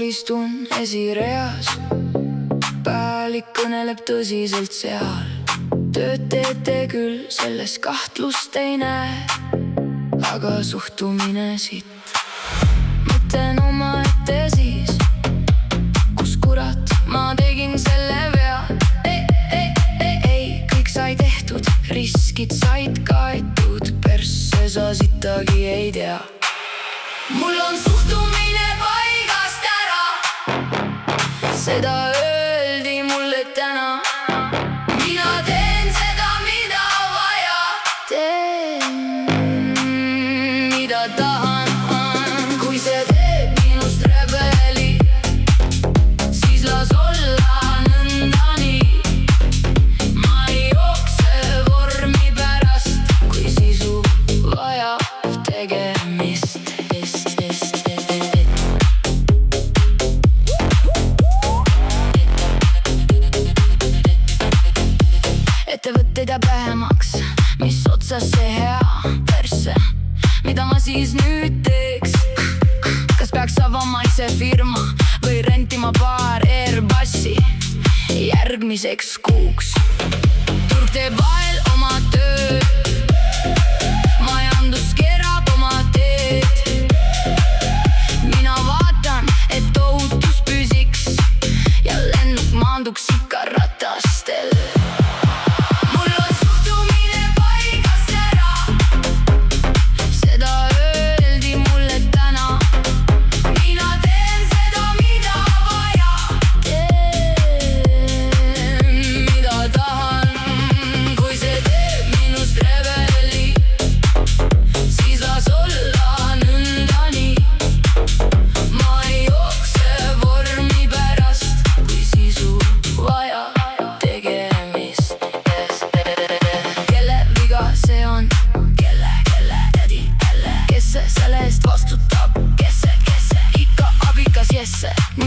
istun esireas, pealik kõneleb tõsiselt seal. Tööd teete küll, selles kahtlust ei näe, aga suhtumine sitt. Mõtlen omaette siis, kus kurat ma tegin selle vea. Ei, kõik sai tehtud, riskid said kaetud, persse sa sittagi ei tea. Mul on suhtumine paigast ära, seda öeldi mulle täna. Mina teen seda, mida vaja, teen, mida tahan. Kui see teeb minust rebeli, siis las olla nõnda nii. Ma ei jookse vormi pärast, kui sisu vajab tegemist. Ettevõtteid jääb vähemaks, mis otsas see hea persse, mida ma siis nüüd teeks? Kas peaks avama ise firma või rentima paar Airbusi järgmiseks kuuks? Turg teeb vahel oma tööd, majandus kerab oma teed. Mina vaatan, et ohutus püsiks ja lennuk maanduks ikka ratastel.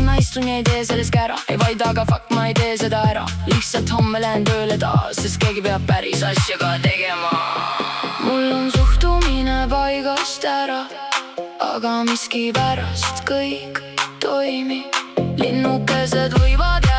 Ma istun ja ei tee sellest kära, ei vaida, aga fakt, ma ei tee seda ära. Lihtsalt homme lähen tööle taas, sest keegi peab päris asja ka tegema. Mul on suhtumine paigast ära, aga miskipärast kõik toimib. Linnukesed võivad